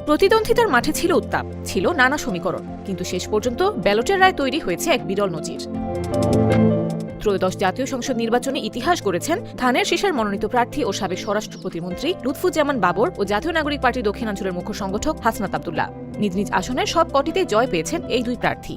প্রতিদ্বন্দ্বিতার মাঠে ছিল উত্তাপ, ছিল নানা সমীকরণ, কিন্তু শেষ পর্যন্ত ব্যালটের রায় তৈরি হয়েছে এক বিরল নজির। ত্রয়োদশ জাতীয় সংসদ নির্বাচনে ইতিহাস গড়েছেন ধানের শীষের মনোনীত প্রার্থী ও সাবেক স্বরাষ্ট্র প্রতিমন্ত্রী লুৎফুজ্জামান বাবর ও জাতীয় নাগরিক পার্টির দক্ষিণাঞ্চলের মুখ্য সংগঠক হাসনাত আব্দুল্লাহ। নিজ নিজ আসনের সব কটিতে জয় পেয়েছেন এই দুই প্রার্থী।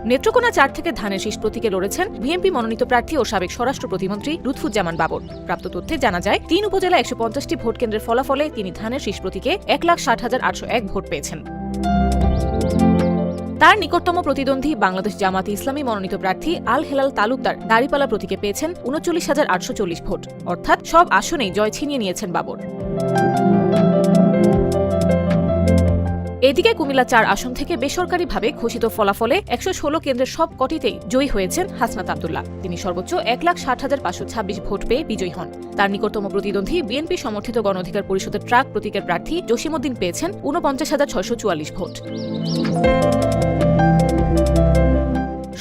নেত্রকোনা ৪ থেকে ধানের শীষ প্রতীকে লড়েছেন বিএনপি মনোনীত প্রার্থী ও সাবেক স্বরাষ্ট্র প্রতিমন্ত্রী লুৎফুজ্জামান বাবর। প্রাপ্ত তথ্যে জানা যায় ৩ উপজেলা ১৫০টি ভোট কেন্দ্রের ফলাফলে তিনি ধানের শীষ প্রতীকে ১,৬০,৮০১ ভোট পেয়েছেন। তার নিকটতম প্রতিদ্বন্দ্বী বাংলাদেশ জামাতে ইসলামী মনোনীত প্রার্থী আল হেলাল তালুকদার দাঁড়িপাল্লা প্রতীকে পেয়েছেন ৩৯,৮৪০ ভোট, অর্থাৎ সব আসনেই জয় ছিনিয়ে নিয়েছেন বাবর। এদিকে কুমিল্লা ৪ আসন থেকে বেসরকারিভাবে ঘোষিত ফলাফলে ১১৬ কেন্দ্রের সব কটিতেই জয়ী হয়েছেন হাসনাত আব্দুল্লাহ। তিনি সর্বোচ্চ ১,৬০,৫২৬ ভোট পেয়ে বিজয়ী হন। তার নিকটতম প্রতিদ্বন্দ্বী বিএনপি সমর্থিত গণ অধিকার পরিষদের ট্রাক প্রতীকের প্রার্থী জসিমউদ্দিন পেয়েছেন ৪৯,৬৪৪ ভোট।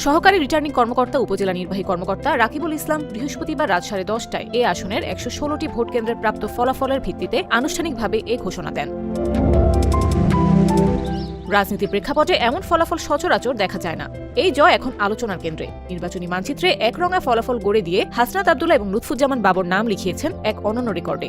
সহকারী রিটার্নিং কর্মকর্তা উপজেলা নির্বাহী কর্মকর্তা রাকিবুল ইসলাম বৃহস্পতিবার রাত ১০:৩০টায় এ আসনের ১১৬টি ভোট কেন্দ্রের প্রাপ্ত ফলাফলের ভিত্তিতে আনুষ্ঠানিকভাবে এ ঘোষণা দেন। রাজনীতির প্রেক্ষাপটে এমন ফলাফল সচরাচর দেখা যায় না। এই জয় এখন আলোচনার কেন্দ্রে। নির্বাচনী মানচিত্রে একরঙা ফলাফল গড়ে দিয়ে হাসনাত আব্দুল্লাহ এবং লুৎফুজ্জামান বাবর নাম লিখিয়েছেন এক অনন্য রেকর্ডে।